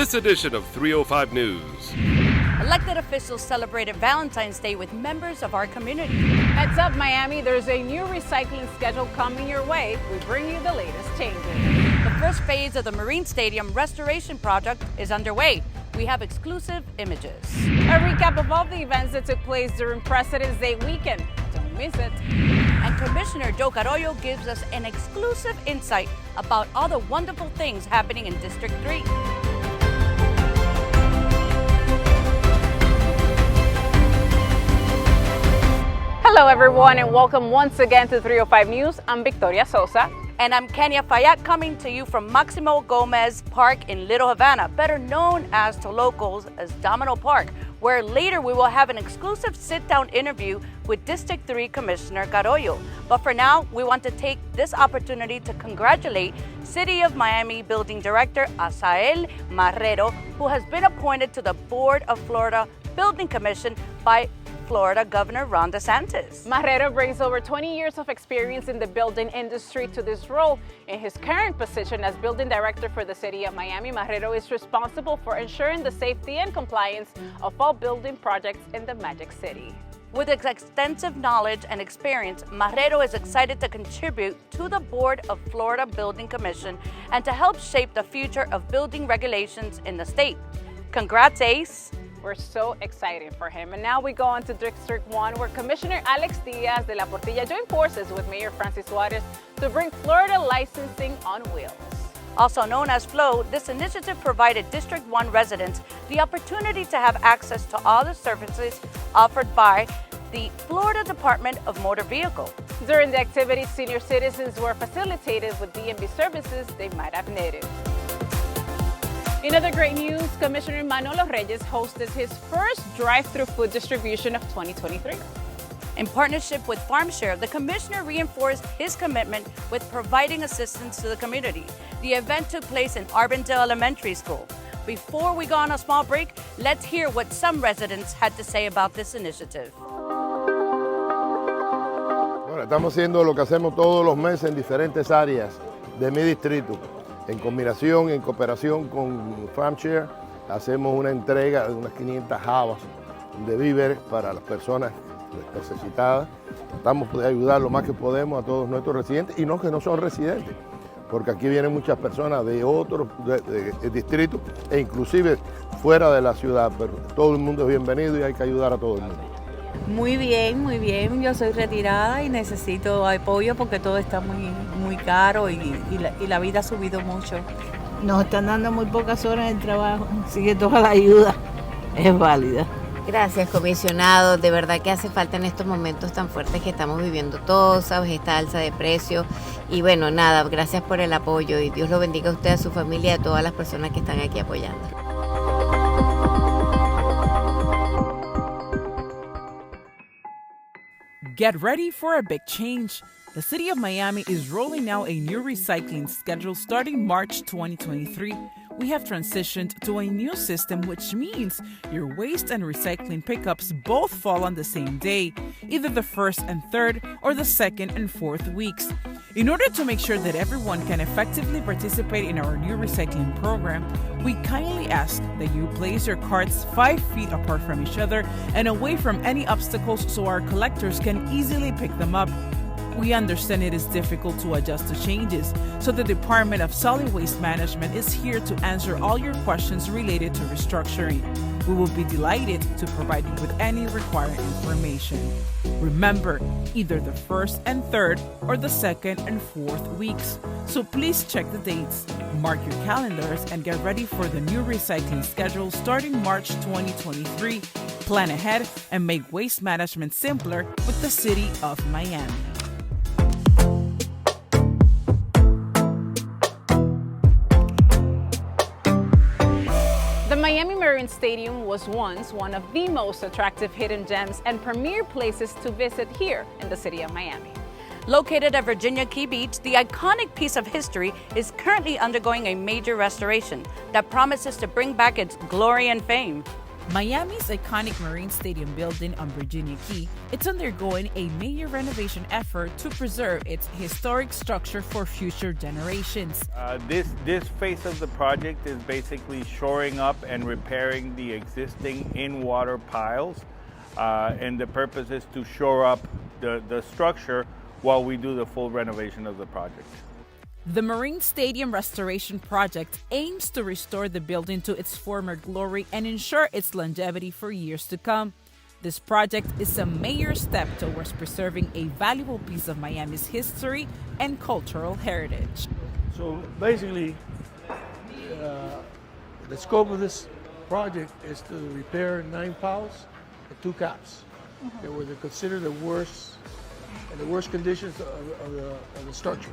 this edition of 305 News. Elected officials celebrated Valentine's Day with members of our community. Heads up, Miami, there's a new recycling schedule coming your way. We bring you the latest changes. The first phase of the Marine Stadium restoration project is underway. We have exclusive images. A recap of all the events that took place during President's Day weekend. Don't miss it. And Commissioner Joe Carollo gives us an exclusive insight about all the wonderful things happening in District 3. Hello, everyone, and welcome once again to 305 News. I'm Victoria Sosa. And I'm Kenya Fayad, coming to you from Maximo Gomez Park in Little Havana, better known as to locals as Domino Park, where later we will have an exclusive sit-down interview with District 3 Commissioner Carollo. But for now, we want to take this opportunity to congratulate City of Miami Building Director Asael Marrero, who has been appointed to the Board of Florida Building Commission by Florida Governor Ron DeSantis. Marrero brings over 20 years of experience in the building industry to this role. In his current position as building director for the City of Miami, Marrero is responsible for ensuring the safety and compliance of all building projects in the Magic City. With his extensive knowledge and experience, Marrero is excited to contribute to the Board of Florida Building Commission and to help shape the future of building regulations in the state. Congrats, Ace! We're so excited for him. And now we go on to District 1, where Commissioner Alex Diaz de la Portilla joined forces with Mayor Francis Suarez to bring Florida licensing on wheels. Also known as FLOW, this initiative provided District 1 residents the opportunity to have access to all the services offered by the Florida Department of Motor Vehicle. During the activity, senior citizens were facilitated with DMV services they might have needed. In other great news, Commissioner Manolo Reyes hosted his first drive-through food distribution of 2023. In partnership with FarmShare, the commissioner reinforced his commitment with providing assistance to the community. The event took place in Arbondale Elementary School. Before we go on a small break, let's hear what some residents had to say about this initiative. Bueno, estamos haciendo lo que hacemos todos los meses en diferentes áreas de mi distrito. En combinación, en cooperación con FarmShare, hacemos una entrega de unas 500 jabas de víveres para las personas necesitadas. Tratamos de ayudar lo más que podemos a todos nuestros residentes y no que no son residentes, porque aquí vienen muchas personas de otros distritos e inclusive fuera de la ciudad, pero todo el mundo es bienvenido y hay que ayudar a todo el mundo. Muy bien, muy bien. Yo soy retirada y necesito apoyo porque todo está muy caro y la vida ha subido mucho. Nos están dando muy pocas horas de trabajo, así que toda la ayuda es válida. Gracias, comisionado. De verdad que hace falta en estos momentos tan fuertes que estamos viviendo todos, ¿sabes? Esta alza de precios. Y bueno, nada, gracias por el apoyo y Dios lo bendiga a usted, a su familia y a todas las personas que están aquí apoyando. Get ready for a big change. The City of Miami is rolling out a new recycling schedule starting March 2023. We have transitioned to a new system, which means your waste and recycling pickups both fall on the same day, either the first and third or the second and fourth weeks. In order to make sure that everyone can effectively participate in our new recycling program, we kindly ask that you place your carts 5 feet apart from each other and away from any obstacles so our collectors can easily pick them up. We understand it is difficult to adjust to changes, so the Department of Solid Waste Management is here to answer all your questions related to restructuring. We will be delighted to provide you with any required information. Remember, either the first and third or the second and fourth weeks. So please check the dates, mark your calendars, and get ready for the new recycling schedule starting March 2023. Plan ahead and make waste management simpler with the City of Miami. The Miami Marine Stadium was once one of the most attractive hidden gems and premier places to visit here in the City of Miami. Located at Virginia Key Beach, the iconic piece of history is currently undergoing a major restoration that promises to bring back its glory and fame. Miami's iconic Marine Stadium building on Virginia Key, it's undergoing a major renovation effort to preserve its historic structure for future generations. This phase of the project is basically shoring up and repairing the existing in-water piles, and the purpose is to shore up the structure while we do the full renovation of the project. The Marine Stadium Restoration Project aims to restore the building to its former glory and ensure its longevity for years to come. This project is a major step towards preserving a valuable piece of Miami's history and cultural heritage. So basically, the scope of this project is to repair 9 piles and 2 caps. They were considered the worst conditions of the structure.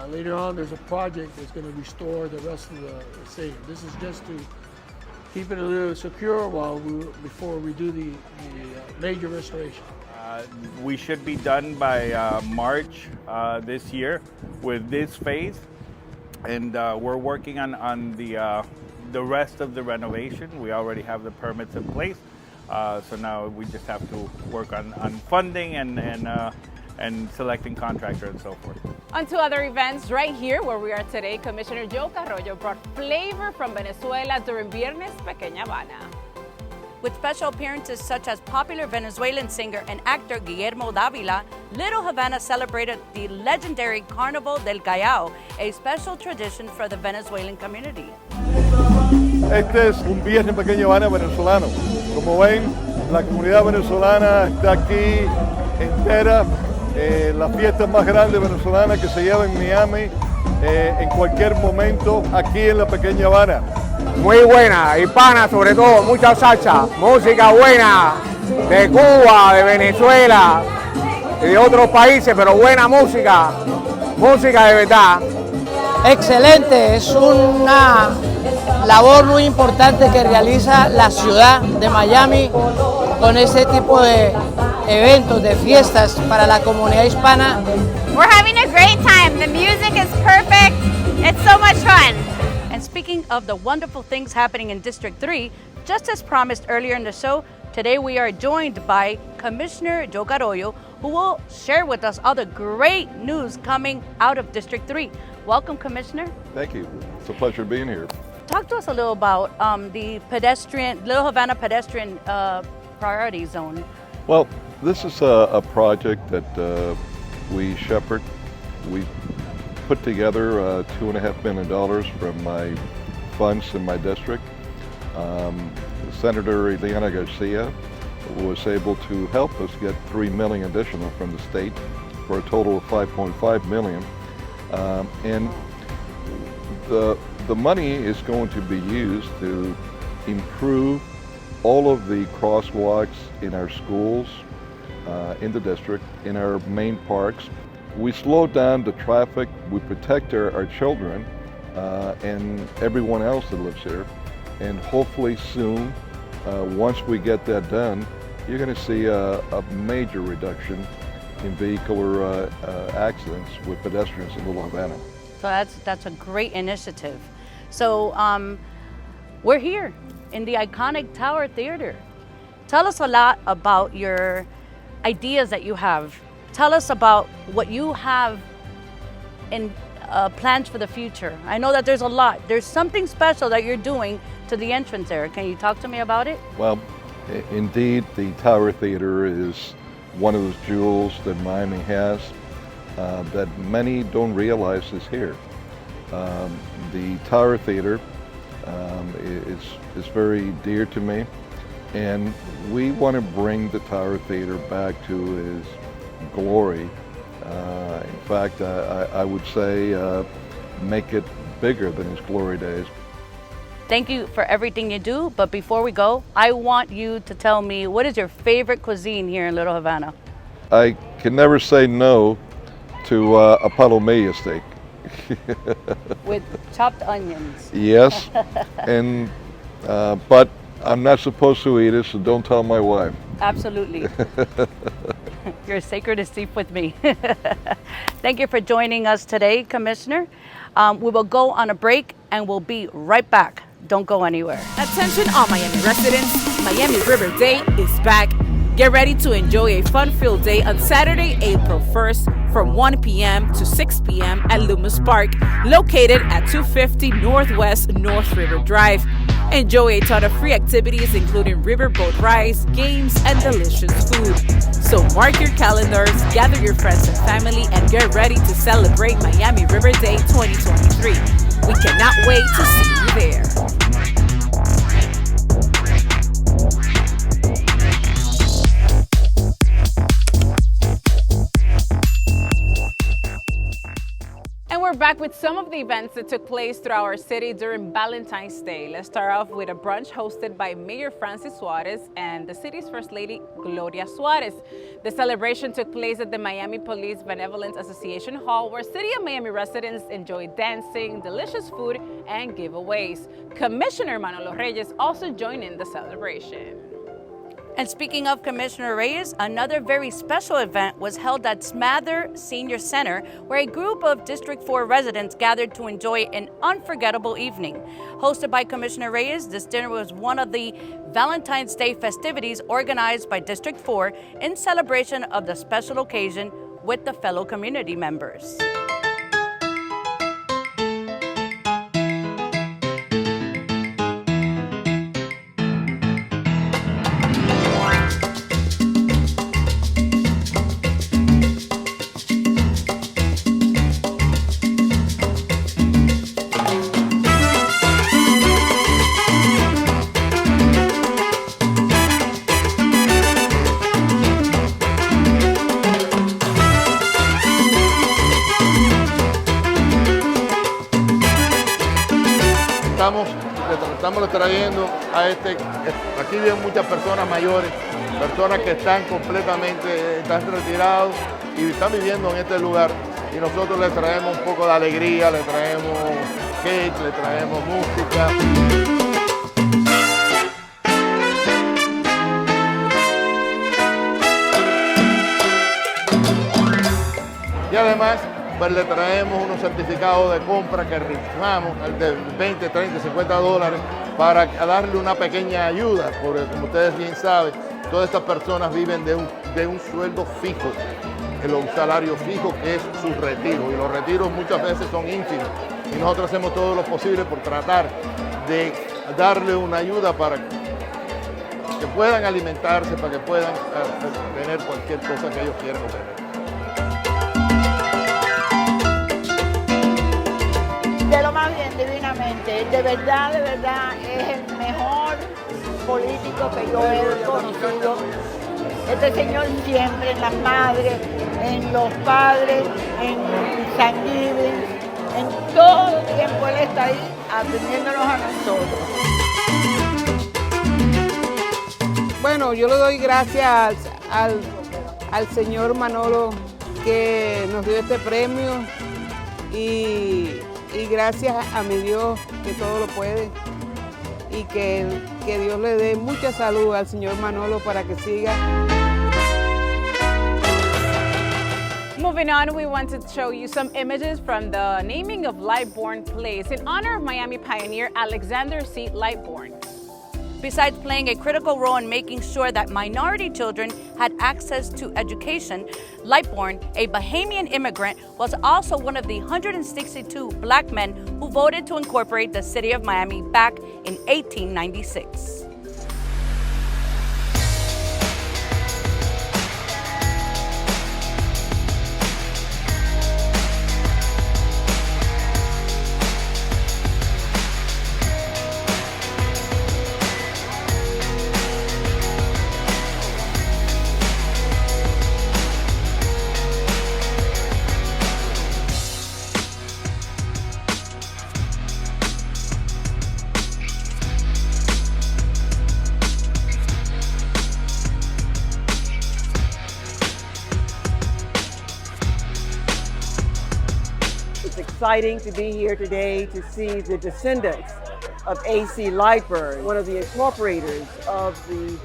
Later on, there's a project that's going to restore the rest of the stadium. This is just to keep it a little secure before we do the major restoration. We should be done by March this year with this phase, and we're working on the rest of the renovation. We already have the permits in place, so now we just have to work on funding and selecting contractor and so forth. On to other events right here where we are today. Commissioner Joe Carollo brought flavor from Venezuela during Viernes Pequeña Habana. With special appearances such as popular Venezuelan singer and actor Guillermo Dávila, Little Havana celebrated the legendary Carnival del Callao, a special tradition for the Venezuelan community. Este es un Viernes Pequeña Habana venezolano. Como ven, la comunidad venezolana está aquí entera. La fiesta más grande venezolana que se lleva en Miami en cualquier momento aquí en la Pequeña Habana. Muy buena, hispana sobre todo, mucha salsa, música buena de Cuba, de Venezuela y de otros países, pero buena música, música de verdad. Excelente, es una labor muy importante que realiza la ciudad de Miami con este tipo de eventos, de fiestas para la comunidad hispana. We're having a great time. The music is perfect. It's so much fun. And speaking of the wonderful things happening in District 3, just as promised earlier in the show, today we are joined by Commissioner Joe Carollo, who will share with us all the great news coming out of District 3. Welcome, Commissioner. Thank you. It's a pleasure being here. Talk to us a little about the Little Havana pedestrian priority zone. Well, this is a project that we shepherd. We put together $2.5 million from my funds in my district. Senator Ileana Garcia was able to help us get $3 million additional from the state for a total of $5.5 million. And the money is going to be used to improve all of the crosswalks in our schools, in the district, in our main parks. We slow down the traffic, we protect our children and everyone else that lives here. And hopefully soon, once we get that done, you're going to see a major reduction in vehicular accidents with pedestrians in Little Havana. So that's a great initiative. So we're here in the iconic Tower Theater. Tell us a lot about your ideas that you have. Tell us about what you have in plans for the future. I know that there's a lot. There's something special that you're doing to the entrance there. Can you talk to me about it? Well, indeed, the Tower Theater is one of those jewels that Miami has that many don't realize is here. The Tower Theater is very dear to me, and we want to bring the Tower Theater back to its glory. In fact, I would say make it bigger than its glory days. Thank you for everything you do, but before we go, I want you to tell me, what is your favorite cuisine here in Little Havana? I can never say no to a palomilla steak. With chopped onions. Yes, and but I'm not supposed to eat it, so don't tell my wife. Absolutely. You're sacred as deep with me. Thank you for joining us today, Commissioner. We will go on a break and we'll be right back. Don't go anywhere. Attention all Miami residents, Miami River Day is back. Get ready to enjoy a fun-filled day on Saturday, April 1st from 1 p.m. to 6 p.m. at Loomis Park, located at 250 Northwest North River Drive. Enjoy a ton of free activities including riverboat rides, games, and delicious food. So mark your calendars, gather your friends and family, and get ready to celebrate Miami River Day 2023. We cannot wait to see you there. And we're back with some of the events that took place throughout our city during Valentine's Day. Let's start off with a brunch hosted by Mayor Francis Suarez and the city's First Lady, Gloria Suarez. The celebration took place at the Miami Police Benevolence Association Hall, where City of Miami residents enjoyed dancing, delicious food, and giveaways. Commissioner Manolo Reyes also joined in the celebration. And speaking of Commissioner Reyes, another very special event was held at Smather Senior Center, where a group of District 4 residents gathered to enjoy an unforgettable evening. Hosted by Commissioner Reyes, this dinner was one of the Valentine's Day festivities organized by District 4 in celebration of the special occasion with the fellow community members. Estamos trayendo a aquí viven muchas personas mayores, personas que están retirados y están viviendo en este lugar, y nosotros les traemos un poco de alegría, les traemos cake, les traemos música. Y además, pues le traemos unos certificados de compra que rifamos de 20, 30, 50 dólares para darle una pequeña ayuda, porque como ustedes bien saben, todas estas personas viven de un sueldo fijo, un salario fijo que es su retiro, y los retiros muchas veces son ínfimos, y nosotros hacemos todo lo posible por tratar de darle una ayuda para que puedan alimentarse, para que puedan tener cualquier cosa que ellos quieran obtener. De lo más bien, divinamente. De verdad, es el mejor político que yo he conocido. Este señor siempre en las madres, en los padres, en San Giving, en todo tiempo él está ahí atendiéndonos a nosotros. Bueno, yo le doy gracias al señor Manolo que nos dio este premio y gracias a mi Dios que todo lo puede, y que Dios le dé mucha salud al señor Manolo para que siga. Moving on, we want to show you some images from the naming of Lightbourne Place in honor of Miami pioneer Alexander C. Lightbourne. Besides playing a critical role in making sure that minority children had access to education, Lightbourne, a Bahamian immigrant, was also one of the 162 black men who voted to incorporate the city of Miami back in 1896. Exciting to be here today to see the descendants of A.C. Lightbourne, one of the incorporators of the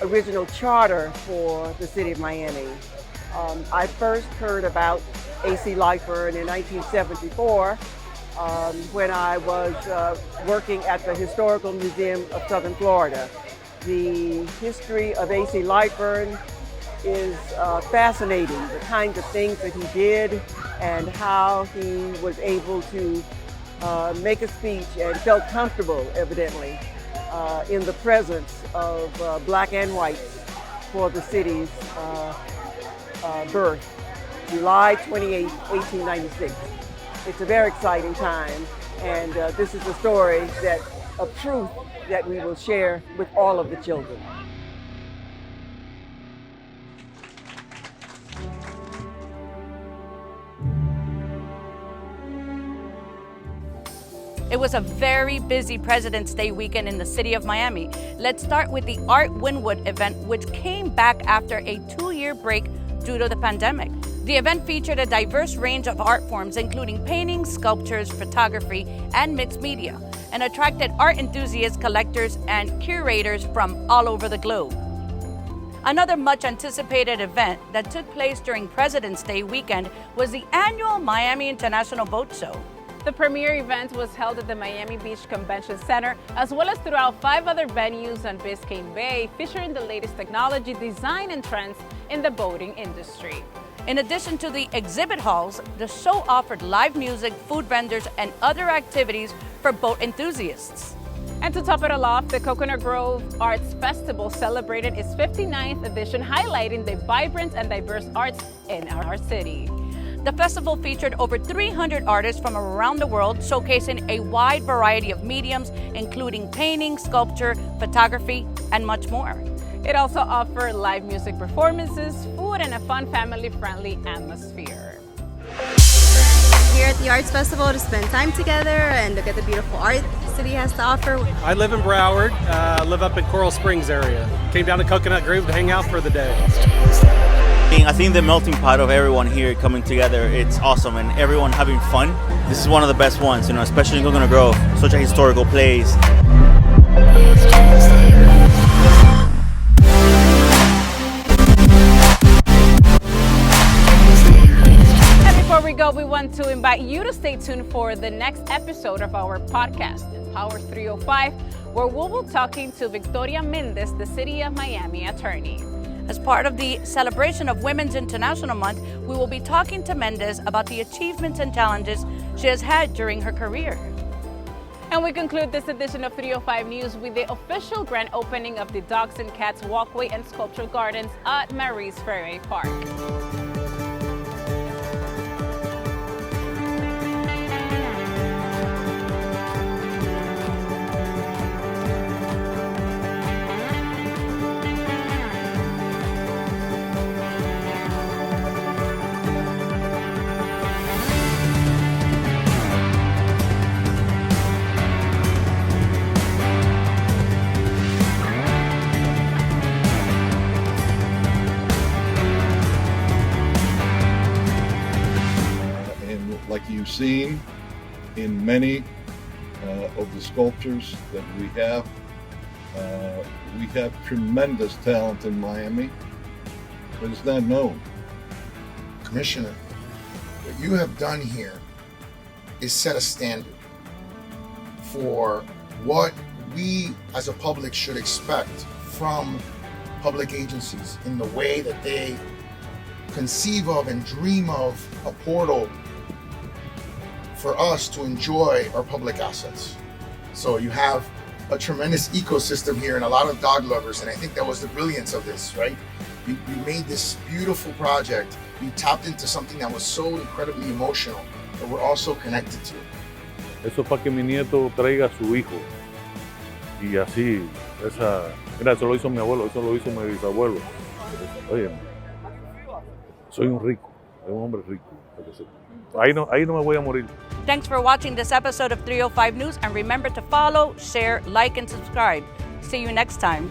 original charter for the city of Miami. I first heard about A.C. Lightbourne in 1974 when I was working at the Historical Museum of Southern Florida. The history of A.C. Lightburn is fascinating, the kinds of things that he did and how he was able to make a speech and felt comfortable, evidently, in the presence of black and whites for the city's birth, July 28, 1896. It's a very exciting time, and this is a story of truth that we will share with all of the children. It was a very busy President's Day weekend in the city of Miami. Let's start with the Art Wynwood event, which came back after a 2-year break due to the pandemic. The event featured a diverse range of art forms, including paintings, sculptures, photography, and mixed media, and attracted art enthusiasts, collectors, and curators from all over the globe. Another much anticipated event that took place during President's Day weekend was the annual Miami International Boat Show. The premier event was held at the Miami Beach Convention Center, as well as throughout 5 other venues on Biscayne Bay, featuring the latest technology, design, and trends in the boating industry. In addition to the exhibit halls, the show offered live music, food vendors, and other activities for boat enthusiasts. And to top it all off, the Coconut Grove Arts Festival celebrated its 59th edition, highlighting the vibrant and diverse arts in our city. The festival featured over 300 artists from around the world, showcasing a wide variety of mediums, including painting, sculpture, photography, and much more. It also offered live music performances, food, and a fun, family-friendly atmosphere. Here at the Arts Festival to spend time together and look at the beautiful art the city has to offer. I live in Broward, live up in Coral Springs area. Came down to Coconut Grove to hang out for the day. I think the melting pot of everyone here coming together, it's awesome, and everyone having fun. This is one of the best ones, especially in Coconut Grove, such a historical place. And before we go, we want to invite you to stay tuned for the next episode of our podcast, Empower 305, where we will be talking to Victoria Mendez, the City of Miami attorney. As part of the celebration of Women's International Month, we will be talking to Mendez about the achievements and challenges she has had during her career. And we conclude this edition of 305 News with the official grand opening of the Dogs and Cats Walkway and Sculpture Gardens at Maurice Ferre Park. Like you've seen in many of the sculptures that we have tremendous talent in Miami, but it's not known. Commissioner, what you have done here is set a standard for what we as a public should expect from public agencies in the way that they conceive of and dream of a portal for us to enjoy our public assets. So you have a tremendous ecosystem here and a lot of dog lovers, and I think that was the brilliance of this, right? You made this beautiful project. You tapped into something that was so incredibly emotional that we're also connected to. Eso es para que mi nieto traiga a su hijo. Y así, mira, eso lo hizo mi abuelo, eso lo hizo mi bisabuelo. Oye, soy un rico, soy un hombre rico. Ahí no me voy a morir. Thanks for watching this episode of 305 News, and remember to follow, share, like, and subscribe. See you next time.